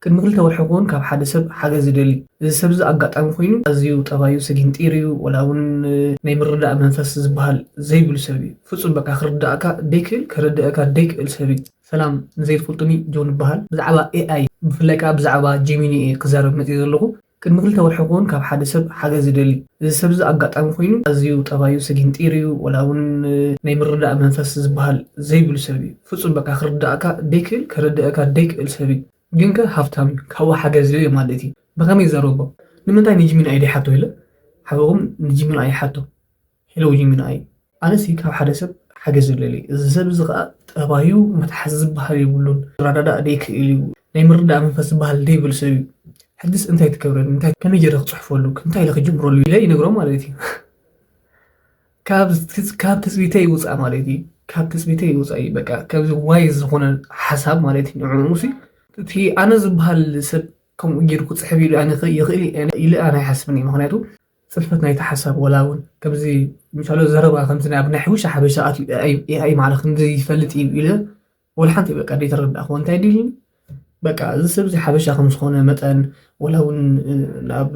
ቅድሚ ክልተ ወርሒ እውን ካብ ሓደ ሰብ ሓገዝ ይደሊ እዚ ሰብ እዚ ኣጋጣሚ ኮይኑ ኣዝዩ ጠባዩ ሰጊንጢር እዩ ወላ እውን ናይ ምርዳእ መንፈስ ዝበሃል ዘይብሉ ሰብ እዩ ፍፁም በቃ ክርዳእካ ደይክእል ከረድአካ ደይክእል ሰብ እዩ ሰላም ንዘይትፈልጡኒ ጆን ይበሃል ብዛዕባ ኤኣይ ብፍላይ ከዓ ብዛዕባ ጂሚኒ ክዛረብ መፅእ ዘለኹ ቅድሚ ክልተ ወርሒ እውን ካብ ሓደ ሰብ ሓገዝ ይደሊ እዚ ሰብ እዚ ኣጋጣሚ ኮይኑ ኣዝዩ ጠባዩ ሰጊንጢር እዩ ወላ እውን ናይ ምርዳእ መንፈስ ዝበሃል ዘይብሉ ሰብ እዩ ፍፁም በቃ ክርዳእካ ደይክእል ከረድአካ ደይክእል ሰብ እዩ ግን ሃብታም ካብኡ ሓገዝ እዩ ማለት እዩ ብከመይ ይዛረቦ ንምንታይ ንጂሚኒ ኣይ ደይሓቶ ኢለ ሓበኦም ንጂሚኒ ኣይ ሓቶ ሄሎ ጂሚኒ ኣይ ኣነሲ ካብ ሓደ ሰብ ሓገዝ ይደሊ እዚ ሰብ እዚ ከዓ ጠባዩ መትሓዚ ዝበሃል የብሉን ራዳዳእ ደይክእል እዩ ናይ ምርዳእ መንፈስ ዝበሃል ደይብሉ ሰብ እዩ ሕድስ እንታይ ትገብረኒ እንታይ ከመይ ጌረ ክፅሕፈሉ እንታይ ኢለ ክጅምረሉ ኢለ ይነግሮ ማለት እዩ ካብ ትፅቢተይ ይውፃእ ማለት እዩ ካብ ትፅቢተይ ይውፃእ እዩ በቃ ካብዚ ዋይ ዝኾነ ሓሳብ ማለት እዩ ንዕሙሲ እቲ ኣነ ዝበሃል ሰብ ከምኡ ጌሩ ክፅሕፍ ኢሉ ኣነ ይኽእል ኢለ ኣነ ኣይሓስብን እየ ምክንያቱ ፅልፈት ናይቲ ሓሳብ ወላ እውን ከምዚ ምሳሌ ዘረባ ከምዚ ናብ ናይ ሕውሻ ሓበሻ ኣትዩ ኤኣይ ማለት ከምዚ ይፈልጥ እዩ ኢለ ወላ ሓንቲ በቃ ደይተረዳእኽዎ እንታይ ድልኒ በቃ እዚ ሰብ እዚ ሓበሻ ከም ዝኾነ መጠን ወላ እውን ናብ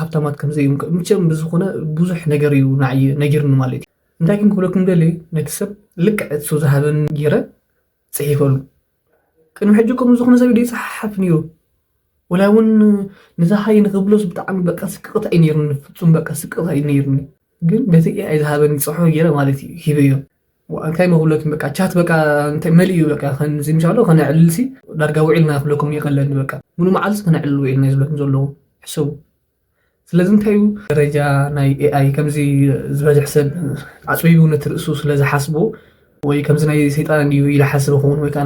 ሃብታማት ከምዘይ ምቸም ብዝኾነ ብዙሕ ነገር እዩ ንዓይ ነጊርኒ ማለት እዩ እንታይ ግን ክብለኩም ደሊ ነቲ ሰብ ልክዕ እሱ ዝሃበኒ ጌረ ፅሒፈሉ ቅድሚ ሕጂ ከምኡ ዝኾነ ሰብ ደይፀሓፍ ነይሩ ወላ እውን ንዛሃይ ንክብሎስ ብጣዕሚ በቃ ስቅቕታ እዩ ነይሩኒ ፍፁም በቃ ስቅቕታ እዩ ነይሩኒ ግን በቲ ኤኣይ ዝሃበኒ ፅሑፍ ጌረ ማለት እዩ ሂበዮ እንታይ መክብለኩም በቃ ቻት በቃ እንታይ መልእ እዩ በቃ ከንዚ ምሻሎ ከነዕልልሲ ዳርጋ ውዒልና ክብለኩም ይቀለኒ በቃ ሙሉ መዓልሲ ከነዕልል ውዒልና ዝብለኩም ዘለኹ ሕሰቡ ስለዚ እንታይ እዩ ደረጃ ናይ ኤኣይ ከምዚ ዝበዝሕ ሰብ ኣፅቢቡ ነቲ ርእሱ ስለዝሓስቦ ወይ ከምዚ ናይ ሰይጣን እዩ ኢለ ሓስብ ክኸውን ወይ ከዓ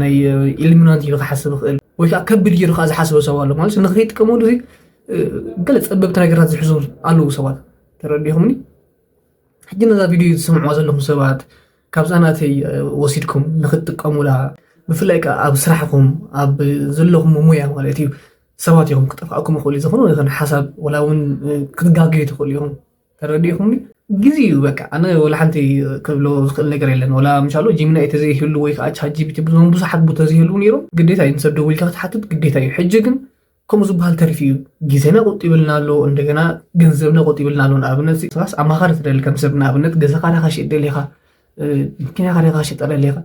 ናይ ኢሉሚናቲ እዩ ክሓስብ ክእል ወይ ከዓ ከቢድ ጌሩ ከዓ ዝሓስበ ሰብ ኣሎ ማለት ንኸይጥቀመሉ ገለ ፀበብቲ ነገራት ዝሕዙ ኣለዉ ሰባት ተረዲኹምኒ ሕጂ ነዛ ቪድዮ ዝሰምዕዋ ዘለኹም ሰባት ካብዛ ናተይ ወሲድኩም ንክትጥቀሙላ ብፍላይ ከዓ ኣብ ስራሕኩም ኣብ ዘለኹም ሞያ ማለት እዩ ሰባት ኢኹም ክጠፍኣኩም ይኽእሉ ዝኾነ ይኹን ሓሳብ ወላ እውን ክትጋገዩ ትኽእሉ ኢኹም ተረዲኹምኒ ግዜ እዩ በቃ ኣነ ወላ ሓንቲ ክብሎ ዝኽእል ነገር የለን ወላ ምሻሎ ጂሚኒ ኣይ ተዘይህሉ ወይ ከዓ ቻት ጂፒቲ ብዙሓት ቦታ ዘይህልው ነይሮም ግዴታ እዩ ንሰብ ደው ኢልካ ክትሓትት ግዴታ እዩ ሕጂ ግን ከምኡ ዝበሃል ተሪፍ እዩ ግዜና ቆጢብልና ኣሎ እንደገና ገንዘብና ቆጢብልና ኣሎ ንኣብነት ሳስ ኣማኻሪ ትደሊ ከም ሰብ ንኣብነት ገዛኻ ዳኻ ሽጥ ደሊኻ መኪናኻ ዳኻ ሽጥ ደሊኻ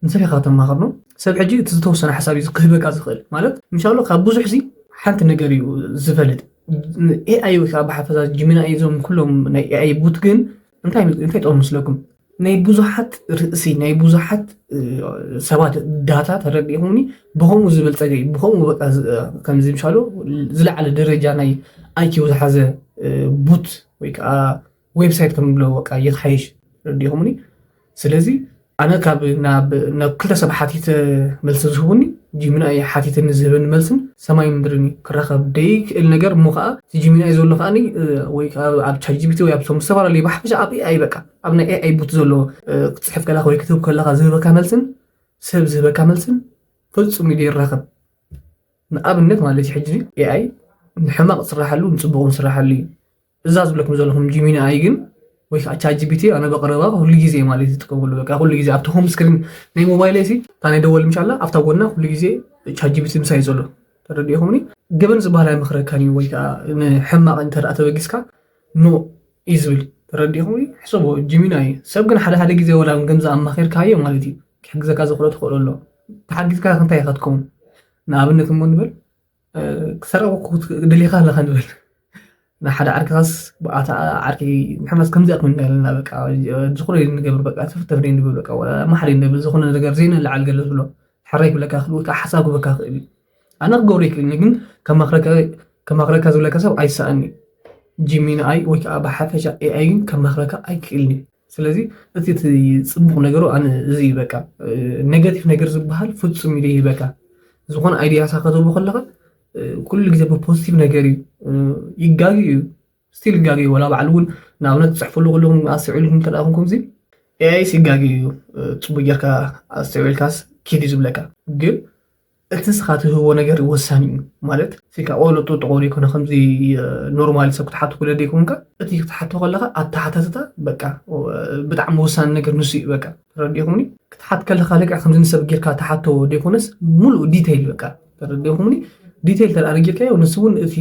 ንሰብ ኢኻ ተማኽር ነው ሰብ ሕጂ እቲ ዝተወሰነ ሓሳብ እዩ ክህበካ ዝኽእል ማለት ምሻሎ ካብ ብዙሕ ዚ ሓንቲ ነገር እዩ ዝፈልጥ ኤኣይ ወይ ከዓ ብሓፈዛ ጂሚኒ ኣይ እዞም ኩሎም ናይ ኤኣይ ቡት ግን እንታይ ጠቕሙ መስለኩም ናይ ብዙሓት ርእሲ ናይ ብዙሓት ሰባት ዳታ ተረዲኹምኒ ብኸምኡ ዝበልፀገ እዩ ብኸምኡ በቃ ከምዚ ምሻሎ ዝለዓለ ደረጃ ናይ ኣይኪው ዝሓዘ ቡት ወይ ከዓ ዌብሳይት ከም ብሎ በቃ ይትሓይሽ ተረዲኹምኒ ስለዚ ኣነ ካብ ናብ ክልተ ሰብ ሓቲት መልሲ ዝህቡኒ ጂሚኒ ኣይ ሓቲትን ዝህበኒ መልስን ሰማይ ምድርን ክራኸብ ደይክእል ነገር እሞ ከዓ እቲ ጂሚኒ ኣይ ዘሎ ከዓኒ ወይ ከዓ ኣብ ቻት ጂፒቲ ወይ ኣብ ቶም ዝተፈላለዩ ብሓፈሻ ኣብ ኤኣይ በቃ ኣብ ናይ ኤኣይ ቡት ዘሎ ክትፅሕፍ ከለኻ ወይ ክትህብ ከለኻ ዝህበካ መልስን ሰብ ዝህበካ መልስን ፍፁም ኢሉ ይራኸብ ንኣብነት ማለት እዩ ሕጂ ኤኣይ ንሕማቕ ዝስራሓሉ ንፅቡቕ ዝስራሓሉ እዩ እዛ ዝብለኩም ዘለኹም ጂሚኒ ኣይ ግን ወይ ከዓ ቻት ጂፒቲ ኣነ በቀረባ ኩሉ ግዜ ማለት ይጥቀመሉ በቃ ኩሉ ግዜ ኣብቲ ሆም ስክሪን ናይ ሞባይል ሲ ታና ደወል ምሻላ ኣብታ ጎና ኩሉ ግዜ ቻት ጂፒቲ ምሳይ ዘሎ ተረዲኹምኒ ገበን ዝበሃል ኣይምኽረካን እዩ ወይ ከዓ ንሕማቕ እንተደኣ ተበጊስካ ኖ እዩ ዝብል ተረዲኹምኒ ሕሰቦ ጂሚኒ ኣይ ሰብ ግን ሓደ ግዜ ወላ ገንዘ ኣማኺርካዮ ማለት እዩ ክሕግዘካ ዝኽእሎ ትኽእሎ ኣሎ ተሓጊዝካ ክንታይ ኢኻ ትከውን ንኣብነት እሞ ንብል ክሰረቑ ደሊኻ ኣለኻ ንብል ንሓደ ዓርክኻስ ብኣታ ዓርኪ ንሕማስ ከምዚ ኣክምን እንዳለና በቃ ዝኾነ ንገብር በቃ ተፍተፍ ደይ ንብል በቃ ወላ ማሕሪ ንብል ዝኾነ ነገር ዘይነ ለዓል ገለ ዝብሎ ሕራይ ክብለካ ክእል ወይ ከዓ ሓሳብ ክበካ ክእል ኣነ ክገብሮ ይክእልኒ ግን ከማኽረካ ዝብለካ ሰብ ኣይሰኣኒ ጂሚኒ ኣይ ወይ ከዓ ብሓፈሻ ኤኣይ ግን ከማኽረካ ኣይክእልኒ ስለዚ እቲ ፅቡቕ ነገሩ ኣነ እዚ በቃ ኔጋቲቭ ነገር ዝበሃል ፍፁም ኢሉ በቃ ዝኾነ ኣይድያ ሳኸተቡ ከለኻ ኩሉ ግዜ ብፖዚቲቭ ነገር እዩ ይጋጊ እዩ ስቲል ይጋጊ ወላ በዓል እውን ንኣብነት ትፅሕፈሉ ከለኹም ኣስዒልኩም ተላእኹም ከምዚ ኤኣይ ይጋጊ እዩ ፅቡቅ ጌርካ ኣስዒልካስ ኪድ እዩ ዝብለካ ግን እቲ ንስኻ ትህቦ ነገር ወሳኒ እዩ ማለት ሲካ ቆለጡ ጥቆር ይኮነ ከምዚ ኖርማል ሰብ ክትሓቱ ኩለ ደይኮንካ እቲ ክትሓቶ ከለኻ ኣተሓታትታ በቃ ብጣዕሚ ወሳኒ ነገር ንሱ እዩ በቃ ተረዲኹምኒ ክትሓት ከለኻ ልክዕ ከምዚ ንሰብ ጌርካ ተሓቶ ደይኮነስ ሙሉእ ዲቴይል በቃ ተረዲኹምኒ ዲቴል ተርአርጌልካዮ ንሱ እውን እቲ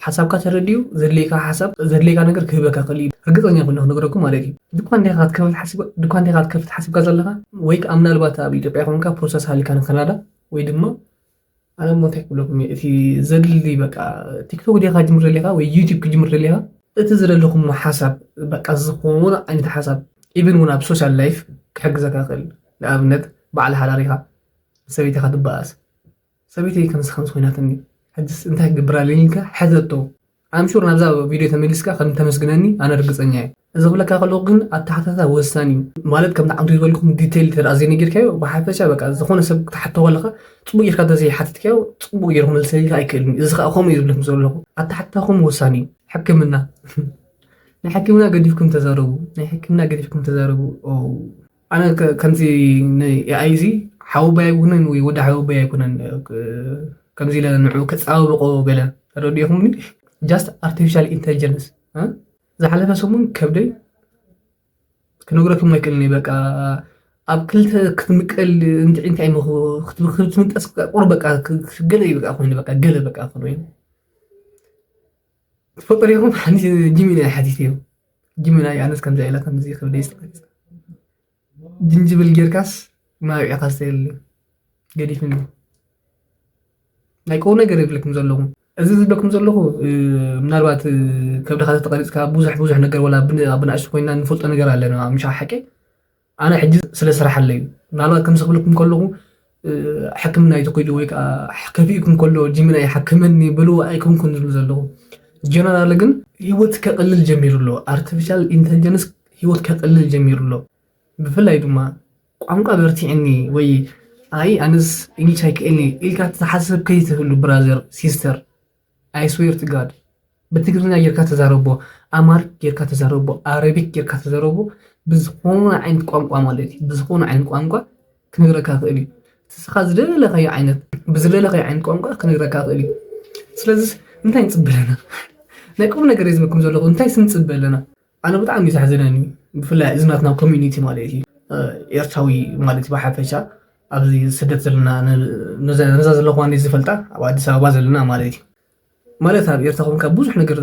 ሓሳብካ ተረዲዩ ዘድልየካ ሓሳብ ዘድልየካ ነገር ክህበካ ክእል እዩ ርግፀኛ ኮይኑ ክነግረኩም ማለት እዩ ድኳን እንታይካ ክትከፍት ሓሲብካ ዘለካ ወይ ከዓ ምናልባት ኣብ ኢትዮጵያ ኮንካ ፕሮሰስ ሃሊካ ንካናዳ ወይ ድማ ኣነ ሞታይ ክብለኩም እቲ ዘድሊ በቃ ቲክቶክ ዲኻ ጅምር ዘድልየካ ወይ ዩቲብ ክጅምር ዘድልየካ እቲ ዝደለኹም ሓሳብ በቃ ዝኾነ ዓይነት ሓሳብ ኢቨን እውን ኣብ ሶሻል ላይፍ ክሕግዘካ ክእል ንኣብነት በዓል ሓዳሪኻ ሰበይትኻ ትበኣስ ሰበይተይ ከምዚ ኮይናትኒ ሕጅስ እንታይ ክገብር ኣለኒ ኢልካ ሕዘቶ ኣምሹር ናብዛ ቪድዮ ተመሊስካ ከም ተመስግነኒ ኣነ ርግፀኛ እየ እዚ ክብለካ ከለኹ ግን ኣተሓታታ ወሳኒ ማለት ከም ዓውዲ ዝበልኩም ዲቴል ተራእዘኒ ጌርካዮ ብሓፈሻ በቃ ዝኾነ ሰብ ክትሓቶ ከለካ ፅቡቅ ጌርካ ተዘይሓትትካዮ ፅቡቅ ጌርኩም መልሰልካ ኣይክእልኒ እዚ ከዓ ከምኡ እዩ ዝብለኩም ዘለኹ ኣተሓታታኹም ወሳኒ ሕክምና ናይ ሕክምና ገዲፍኩም ተዛረቡ ኣነ ከምዚ ንኤኣይ ዚ ሓውባይ ኣይኮነን ወይ ወዲ ሓውባይ ኣይኮነን ከምዚ ኢለ ንዑ ከፃባብቆ ገለ ተረዲኹምኒ ጃስት ኣርቲፊሻል ኢንተሊጀንስ ዝሓለፈ ሰሙን ከብደይ ክነግረኩም ኣይክእልኒ በቃ ኣብ ክልተ ክትምቀል እንታይ ክትምንቀስ ቁር በቃ ገለ በቃ ኮይኑ በቃ ገለ በቃ ኮይኑ تفضل يا عندي جيميناي حديثي جيميناي أنا كم زي لا كم زي خبري استقص جنجبل جيركاس ما يعقص اللي قديش منه نايكونا قريب لكم زلهم أزيز لكم زلهم من الوقت كم دخلت تقريبا كابوزح نقر ولا بناش كوينا نفوت نقر علينا مش حكي أنا حجز سلسلة حلي من الوقت كم سقولكم كلهم حكمنا يتقولوا هيك حكفيكم كله جيميناي حكمني بلو أيكم كنتم زلهم جنرال ግን ህይወት ከቀልል ጀሚሩሎ አርቲፊሻል ኢንተለጀንስ ህይወት ከቀልል ጀሚሩሎ ብፍላይ ድማ ቋንቋ በርቲዕኒ ወይ አይ አንስ እንግሊዝ አይከእኒ ኢልካ ተሐሰብ ከይትህሉ ብራዘር ሲስተር አይ ስዌር ቱ ጋድ በትግርኛ ጌርካ ተዛረቦ አማርኛ ጌርካ ተዛረቦ አረቢክ ጌርካ ተዛረቦ ብዝኾነ ዓይነት ቋንቋ ማለት እዩ ብዝኾነ ዓይነት ቋንቋ ክነግረካ ክእል እዩ ተስኻ ዝደለኸዮ ዓይነት ብዝደለኸዮ ዓይነት ቋንቋ ክነግረካ ክእል እዩ ስለዚ እንታይ ንፅበለና ናይ ቁም ነገር ይዝመኩም ዘለኹ እንታይ ስንፅበለና ኣነ ብጣዕሚ ይዛሕዝነኒ ብፍላይ እዝናትና ኮሚኒቲ ማለት እዩ ኤርትራዊ ማለት ብሓፈሻ ኣብዚ ስደት ዘለና ነዛ ዘለኹ ዋኒ ዝፈልጣ ኣብ ኣዲስ ኣበባ ዘለና ማለት እዩ ማለት ኣብ ኤርትራ ኮንካ ብዙሕ ነገር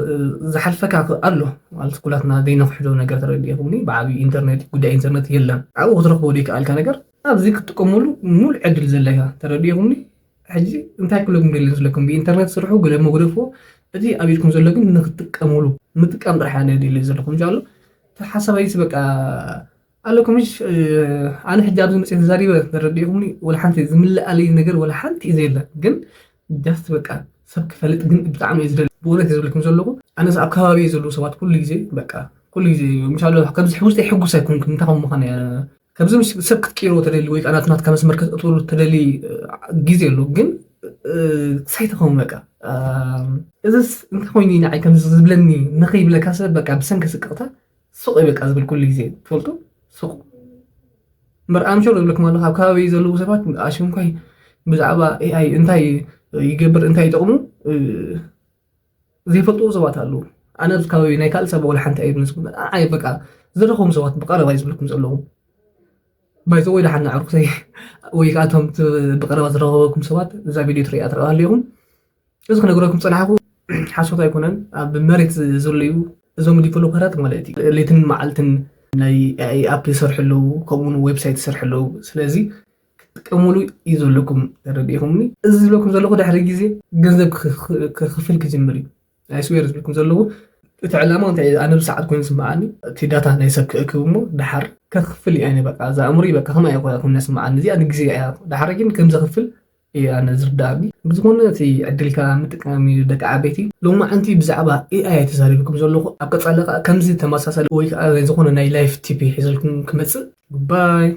ዝሓልፈካ ኣሎ ማለት ኩላትና ዘይነፍሕዶ ነገር ተረዲኹምኒ ብዓብዪ ኢንተርኔት ጉዳይ ኢንተርኔት የለን ኣብኡ ክትረኽቦ ዘይከኣልካ ነገር ኣብዚ ክትጥቀመሉ ሙሉእ ዕድል ዘለካ ተረዲኹምኒ ሕጂ እንታይ ክብለኩም ደልን ስለኩም ብኢንተርኔት ስርሑ ገለ መጉደፎ እዚ ኣብ ኢድኩም ዘሎ ግን ንክትጥቀምሉ ምጥቃም ጥራሕ ኣነ ደሊ ዘለኩም ጃሎ ተሓሳባይስ በቃ ኣለኩምሽ ኣነ ሕጂ ኣብዚ መፅእ ተዛሪበ ተረዲኹምኒ ወላ ሓንቲ ዝምልኣለይ ነገር ወላ ሓንቲ እዩ ዘየለ ግን ጃስት በቃ ሰብ ክፈልጥ ግን ብጣዕሚ እዩ ዝደሊ ብእውነት እዩ ዝብለኩም ዘለኹ ኣነስ ኣብ ከባቢ ዘለዉ ሰባት ኩሉ ግዜ በቃ ኩሉ ግዜ ምሻሎ ከምዚ ውሽጢ ሕጉስ ኣይኮንኩ እንታይ ከም ምዃነ ከምዚ ሰብ ክትቀይሮ ተደሊ ወይ ከዓ ናትካ መስመር ከተእትወሉ ተደሊ ግዜ ኣሎ ግን ሳይተኸውም በቃ እዚስ እንታይ ኮይኑ ንዓይ ከምዚ ዝብለኒ ንኸይብለካ ሰብ በቃ ብሰንኪ ስቅቕታ ሱቕ በቃ ዝብል ኩሉ ግዜ ትፈልጡ ሱቕ እምበር ኣምሾር ዝብለኩም ኣለኹ ኣብ ከባቢ ዘለዉ ሰባት ኣሽንኳይ ብዛዕባ ኤኣይ እንታይ ይገብር እንታይ ይጠቕሙ ዘይፈልጥዎ ሰባት ኣለዉ ኣነ ኣብዚ ከባቢ ናይ ካልእ ሰብ ወላ ሓንቲ ኣይብልንስኩም ኣይ በቃ ዝረኸቦም ሰባት ብቐረባ ዝብለኩም ዘለኹ ባይዞ ወይ ደሓና ዕርኩሰይ ወይ ከዓ እቶም ብቐረባ ዝረኸበኩም ሰባት እዛ ቪድዮ ትሪኣ ትረአ ኣለኹም እዚ ክነግረኩም ፀናሕኩ ሓሶት ኣይኮነን ኣብ መሬት ዘለዩ እዞም ዲቨሎፐራት ማለት እዩ ሌትን መዓልትን ናይ ኤኣይ ኣፕ ይሰርሑ ኣለዉ ከምኡውን ዌብሳይት ይሰርሑ ኣለዉ ስለዚ ክትጥቀምሉ እዩ ዘለኩም ተረዲኹምኒ እዚ ዝብለኩም ዘለኹ ድሕሪ ግዜ ገንዘብ ክኽፍል ክጅምር እዩ ናይ ስዌር ዝብለኩም ዘለኹ እቲ ዕላማ እንታይ ኣነ ብሰዓት ኮይኑ ዝስማዓኒ እቲ ዳታ ናይ ሰብ ክእክብ እሞ ድሓር ከኽፍል እየ በቃ እዛ እምሪ በቃ ከመይ ኣይኮና ኩና ስማዓኒ እዚኣ ንግዜ እያ ድሓር ግን ከም ዘኽፍል እየ ኣነ ዝርዳእኒ ብዝኾነ እቲ ዕድልካ ምጥቃሚ ደቂ ዓበይቲ ሎማዓንቲ ብዛዕባ ኤኣይ ተዛሪብኩም ዘለኹ ኣብ ቀፃሊ ከምዚ ተመሳሳሊ ወይ ከዓ ዝኾነ ናይ ላይፍ ቲፕ ሒዘልኩም ክመፅእ ጉባይ